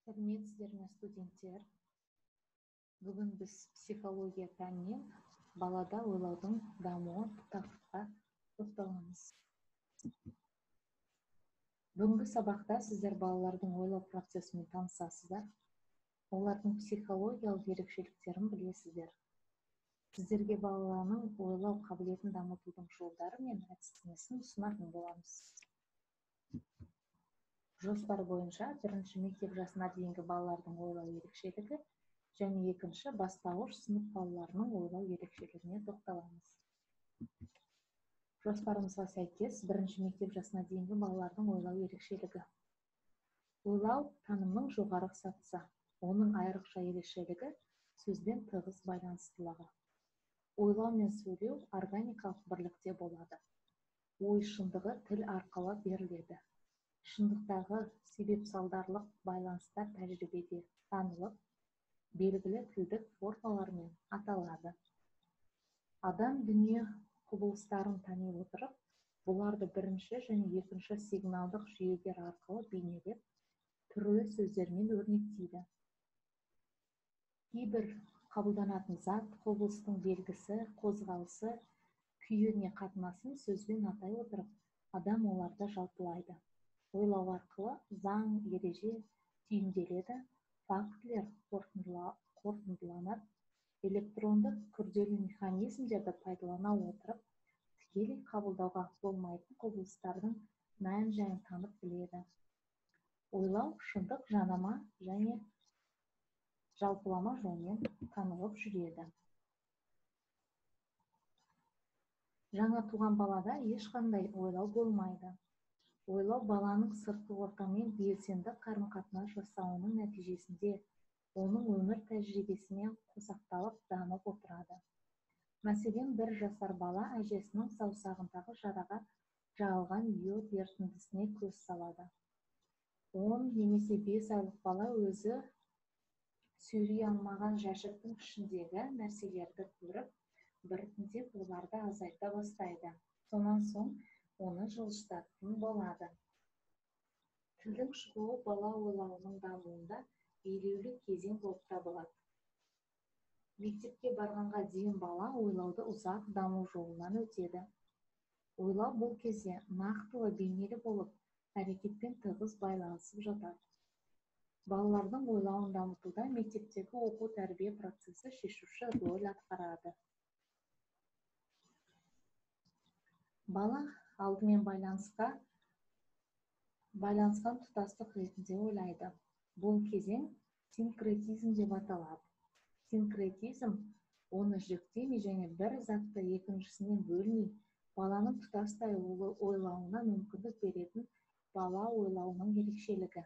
Сәлеметсіздер ме, студенттер? Бүгін біз психология пәнінен балада ойлаудың дамуы тақырыпқа тоқталамыз. Бүгінгі сабақта сіздер балалардың ойлау процесімен танысасыздар. Олардың психологиялық ерекшеліктерін білесіздер. Сіздерге баланың ойлау қабілетін дамытудың жолдары мен әдістемесін ұсынатын боламыз. Жоспар бойынша бірінші мектеп жасына дейінгі балалардың ойлау ерекшелігі және екінші бастауыш сынып балаларының ойлау ерекшелігіне тоқталамыз. Жоспарымызға сәйкес бірінші мектеп жасына дейінгі балалардың ойлау ерекшелігі. Ойлау танымның жоғары сатысы. Оның айрықша ерекшелігі сөзбен тығыз байланыстылығы. Ойлау мен сөйлеу органикалық бірлікте болады. Ой шындығы тіл арқылы беріледі. Шындықтағы себеп-салдарлық байланыстар тәжірибеде танылып, белгілі тілдік формалармен аталады. Адам дүние құбылыстарын тани отырып, бұларды бірінші және екінші сигналдық жүйелер арқылы бейнелеп, түрлі сөздермен өрнектейді. Кейбір қабылданатын зат, құбылыстың белгісі, қозғалысы, күйіне қатынасын сөзбен атай отырып, адам оларды жалпылайды. Ойлау арқылы заң, ереже түйінделеді, фактілер қорытындыланады, электрондық күрделі механизмдерді пайдалана отырып, тікелей қабылдауға болмайтын құбылыстардың мән-жайын танып біледі. Ойлау шындық жанама және жалпылама жолмен танылып жүреді. Жаңа туған балада ешқандай ойлау болмайды. Ойлау баланың сыртқы ортамен белсенді қарым-қатынас жасауының нәтижесінде оның өмір тәжірибесімен қосақталып дамып отырады. Мәселен, 1 жасар бала әжесінің саусағындағы жараға жағылған йод ерітіндісіне көз салады. 10 немесе 5 айлық бала өзі сөйлей алмаған жәшіктің ішіндегі нәрселерді көріп, біртіндеп оларды азайта бастайды. Сонан соң оны жылжытатын болады. Тілдің шығуы бала ойлауының дамуында елеулі кезең болып табылады. Мектепке барғанға дейін бала ойлауды ұзақ даму жолынан өтеді. Ойлау бұл кезде нақтылы бейнелі болып, әрекетпен тығыз байланысып жатады. Балалардың ойлауын дамытуда мектептегі оқу-тәрбие процесі шешуші рөл атқарады. Бала алдымен байланысқан тұтастық ретінде ойлайды. Бұл кезең синкретизм деп аталады. Синкретизм оны жіктемей және бір затты екіншісінен бөлмей, баланың тұтастай ойлауына мүмкіндік беретін бала ойлауының ерекшелігі.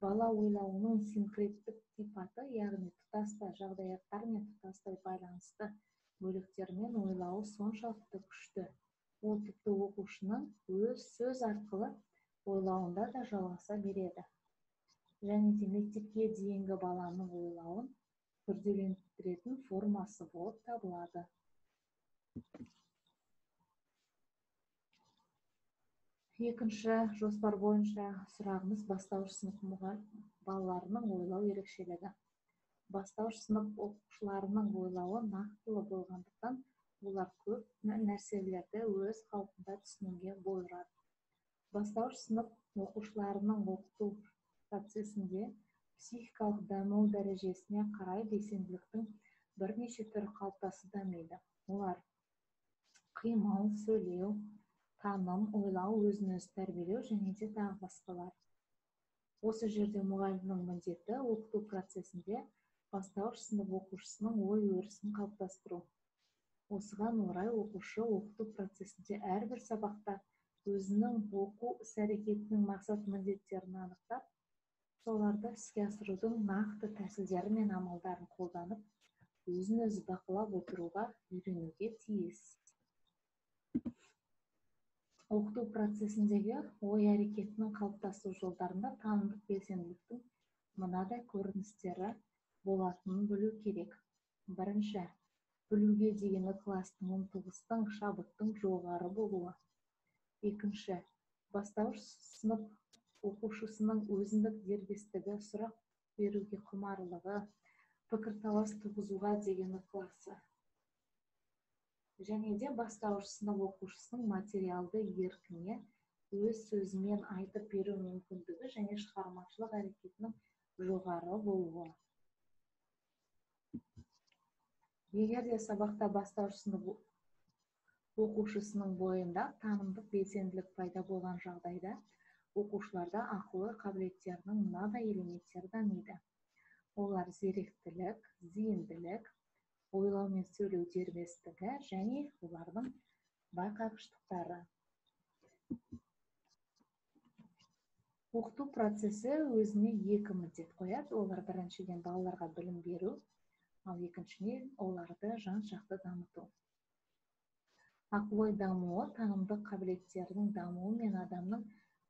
Бала ойлауының синкреттік сипаты, яғни тұтастай жағдаяттар мен тұтастай байланысты бөліктермен ойлауы соншалықты күшті. Ол тіпті оқушының өз сөз арқылы ойлауында да жалғаса береді. Және де мектепке дейінгі баланың ойлауын күрделендіретін формасы болып табылады. Екінші жоспар бойынша сұрағымыз бастауыш сынып балаларының ойлау ерекшелігі. Бастауыш сынып оқушыларының ойлауы нақтылы болғандықтан, олар көп нәрселерді өз қалпында түсінуге бұйырады. Бастауыш сынып оқушыларының оқыту процесінде психикалық даму дәрежесіне қарай белсенділіктің бірнеше түрі қалыптасып дамиды. Олар қимыл, сөйлеу, таным, ойлау, өзін-өзі тәрбиелеу және де тағы басқалар. Осы жерде мұғалімнің міндеті оқыту процесінде бастауыш сынып оқушысының ой өрісін қалыптастыру. Осыған орай оқушы оқыту процесінде әрбір сабақта өзінің оқу іс-әрекетінің мақсат-міндеттерін анықтап, соларды іске асырудың нақты тәсілдері мен амалдарын қолданып, өзін-өзі бақылап отыруға үйренуге тиіс. Оқыту процесіндегі ой әрекетінің қалыптасу жолдарында танымдық белсенділіктің мынадай көріністері болатынын білу керек. Бірінші, білуге деген ықыластың, ұмтылыстың, шабыттың жоғары болуы. Екінші, бастауыш сынып оқушысының өзіндік дербестігі, сұрақ беруге құмарлығы, пікірталас туғызуға деген ықыласы. Және де бастауыш сынып оқушысының материалды еркіне өз сөзімен айтып беру мүмкіндігі және шығармашылық әрекетінің жоғары болуы. Егер де сабақта бастауыш сынып оқушысының бойында танымдық белсенділік пайда болған жағдайда, оқушыларда ақыл ой қабілеттерінің мынадай элементтері дамиды. Олар зеректілік, зейінділік, ойлау мен сөйлеу дербестігі және олардың байқағыштықтары. Оқыту процесі өзіне екі міндет қояды. Олар біріншіден балаларға білім беру, ал екіншіден оларды жан-жақты дамыту. Ақыл ой дамуы танымдық қабілеттердің дамуы мен адамның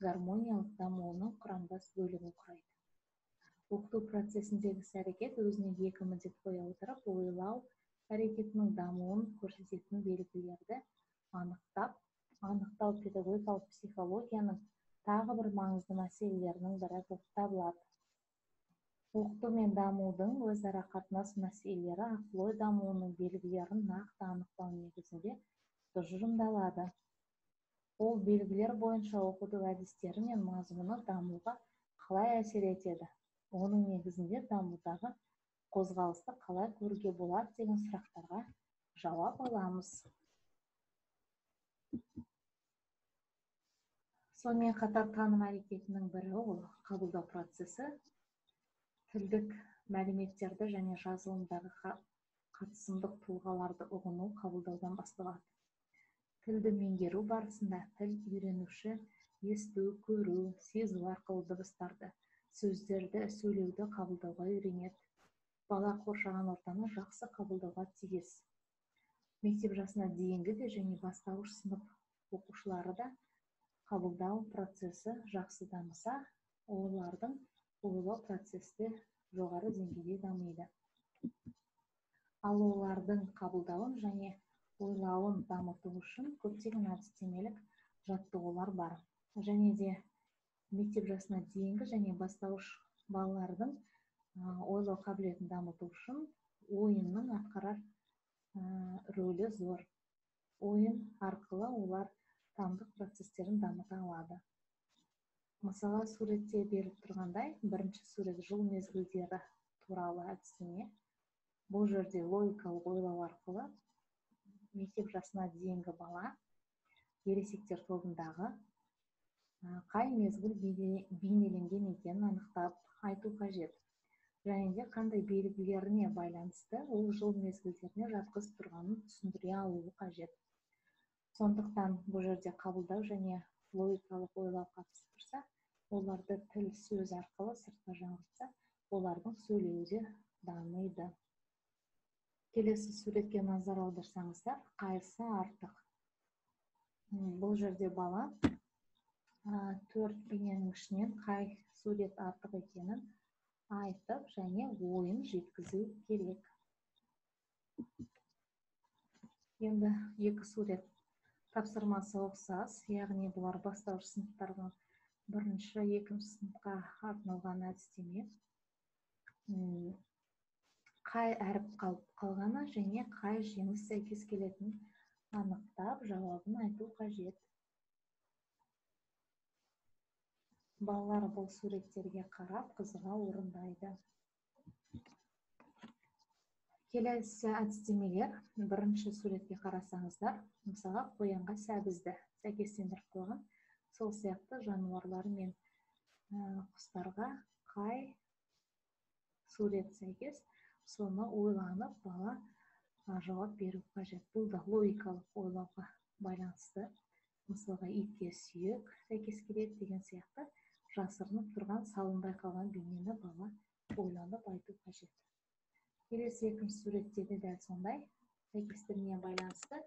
гармониялық дамуының құрамдас бөлігін құрайды. Оқыту процесіндегі іс-әрекет өзіне екі міндет қоя отырып, ойлау әрекетінің дамуын көрсететін белгілерді анықтау педагогикалық психологияның тағы бір маңызды мәселелерінің бірі болып табылады. Оқыту мен дамудың өзара қатынас мәселелері ақыл ой дамуының белгілерін нақты анықтау негізінде тұжырымдалады. Ол белгілер бойынша оқыту әдістері мен мазмұны дамуға қалай әсер етеді? Оның негізінде дамудағы қозғалысты қалай көруге болады деген сұрақтарға жауап аламыз. Сонымен қатар таным әрекетінің бірі ол қабылдау процесі. Тілдік мәліметтерді және жазылымдағы қатысымдық тұлғаларды ұғыну қабылдаудан басталады. Тілді меңгеру барысында тіл үйренуші есту, көру, сезу арқылы дыбыстарды, сөздерді, сөйлеуді қабылдауға үйренеді. Бала қоршаған ортаны жақсы қабылдауға тиіс. Мектеп жасына дейінгі де және бастауыш сынып оқушылары да қабылдау процесі жақсы дамыса, олардың ойлау процесі жоғары деңгейде дамиды. Ал олардың қабылдауын және ойлауын дамыту үшін көптеген әдістемелік жаттығулар бар. Және де мектеп жасына дейінгі және бастауыш балалардың ойлау қабілетін дамыту үшін ойынның атқарар рөлі зор. Ойын арқылы олар танымдық процестерін дамыта алады. Мысалға, суретте беріліп тұрғандай, бірінші сурет жыл мезгілдері туралы әдістеме. Бұл жерде логикалық ойлау арқылы мектеп жасына дейінгі бала ересектер тобындағы қай мезгіл бейнеленген екенін анықтап айту қажет. Және де қандай белгілеріне байланысты ол жыл мезгілдеріне жатқызып тұрғанын түсіндіре алуы қажет. Сондықтан бұл жерде қабылдау және логикалық ойлау қатысып тұрса, оларды тіл сөз арқылы сыртқа жаңғыртса, олардың сөйлеуі де дамиды. Келесі суретке назар аударсаңыздар, қайсысы артық? Бұл жерде бала төрт бейненің ішінен қай сурет артық екенін айтып және ойын жеткізу керек. Енді екі сурет тапсырмасы ұқсас, яғни бұлар бастауыш сыныптарға бірінші, екінші сыныпқа арналған әдістеме. Қай әріп қалып қалғаны және қай жеміс сәйкес келетінін анықтап, жауабын айту қажет. Балалар бұл суреттерге қарап қызыға орындайды. Келесі әдістемелер, бірінші суретке қарасаңыздар, мысалға қоянға сәбізді сәйкестендіріп қойған, сол сияқты жануарлар мен құстарға қай сурет сәйкес, соны ойланып бала жауап беру қажет. Бұл да логикалық ойлауға байланысты. Мысалға итке сүйек сәйкес келеді деген сияқты жасырынып тұрған салынбай қалған бейнені бала ойланып айту қажет. Келесі екінші суретте де дәл сондай сәйкестігіне байланысты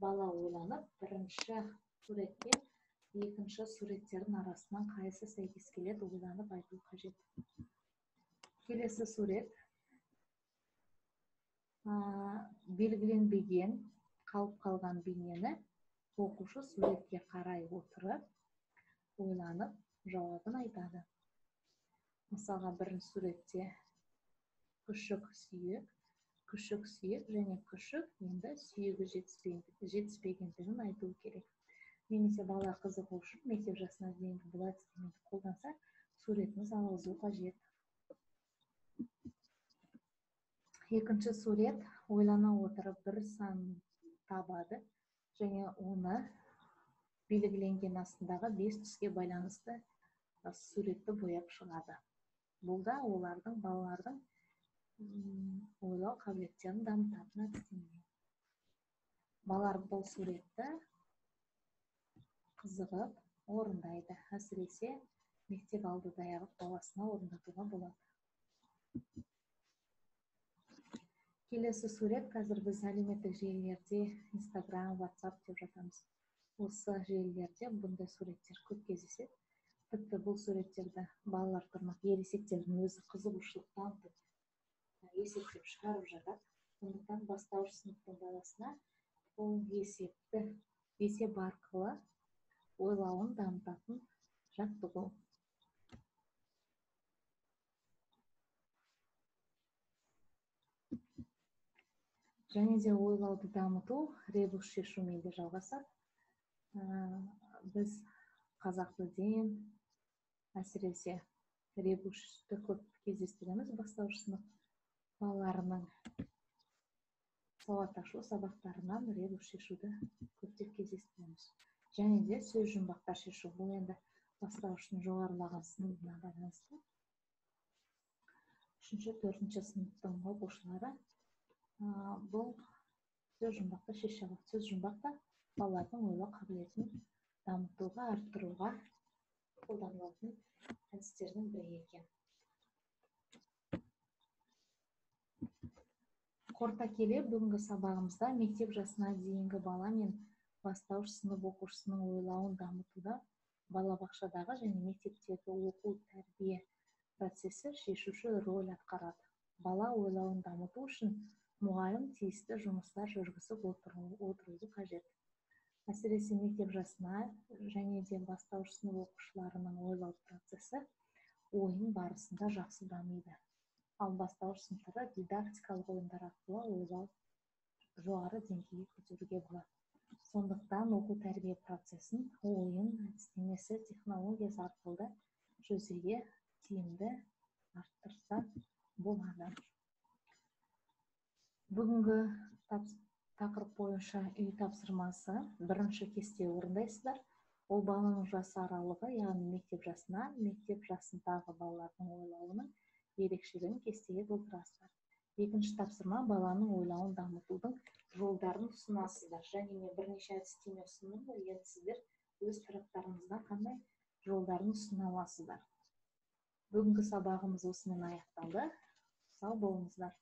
бала ойланып, бірінші суретке екінші суреттердің арасынан қайсы сәйкес келеді ойланып айту қажет. Келесі сурет белгіленбеген қалып қалған бейнені оқушы суретке қарай отырып ойланып жауабын айтады. Мысалға, бірінші суретте күшік сүйек және күшік енді сүйегі жетіспегендігін айту керек. Немесе бала қызығу үшін мектеп жасына дейінгі бұл әдістемені қолданса, суретіңіз алғызу қажет. Екінші сурет ойлана отырып бір санын табады және оны белгіленген астындағы 5 түске байланысты суретті бояп шығады. Бұл да балалардың ойлау қабілеттерін дамытатын әдістеме. Балалар бұл суретті қызығып орындайды. Әсіресе мектеп алды даярлық баласына орындатуға болады. Келесі сурет қазір біз әлеуметтік желілерде, Instagram, WhatsApp деп жатамыз. Осы желілерде бұндай суреттер көп кездеседі. Тіпті бұл суреттерді балалар тұрмақ ересектердің өзі қызығушылық танытып есептеп шығарып жатады. Сондықтан бастауыш сыныптың баласына ол есеп арқылы ойлауын дамытатын жаттығу. Және де ойлауды дамыту ребус шешумен де жалғасады. Біз қазақ тілден әсіресе ребусты көп кездестіреміз. Бастауыш сынып балаларының сауатташу сабақтарынан ребус шешуді көптеп кездестіреміз. Және де сөз жұмбақтар шешу. Бұл енді бастауыштың жоғарылаған сыныбына байланысты. 3-4 сыныптың оқушылары бұл сөз жұмбақты шеше алады. Сөз жұмбақта балалардың ойлау қабілетін дамытуға, арттыруға қолданылатын әдістердің бірі екен. Қорыта келе, бүгінгі сабағымызда мектеп жасына дейінгі бала мен бастауыш сынып оқушысының ойлауын дамытуда балабақшадағы және мектептегі оқу тәрбие процесі шешуші роль атқарады. Бала ойлауын дамыту үшін мұғалім тиісті жұмыстар жүргізіп отыруы қажет. Әсіресе мектеп жасына және де бастауыш сынып оқушыларының ойлау процесі ойын барысында жақсы дамиды. Ал бастауыш сыныптарда дидактикалық ойындар арқылы ойлау жоғары деңгейге көтеруге болады. Сондықтан оқу тәрбие процесін ойын әдістемесі технологиясы арқылы жүзеге тиімді арттырса болады. Бүгінгі тақырып бойынша үй тапсырмасы бірінші кесте орындайсыздар. Ол баланың жасы аралығы, яғни мектеп жасына, мектеп жасындағы балалардың ойлауының ерекшелігін кестеге толтырасыздар. Екінші тапсырма баланың ойлауын дамытудың жолдарын ұсынасыздар. Және мен бірнеше әдістеме ұсындым, енді сіздер өз тараптарыңызда қандай жолдарын ұсына аласыздар. Бүгінгі сабағымыз осымен аяқталды. Сау болыңыздар.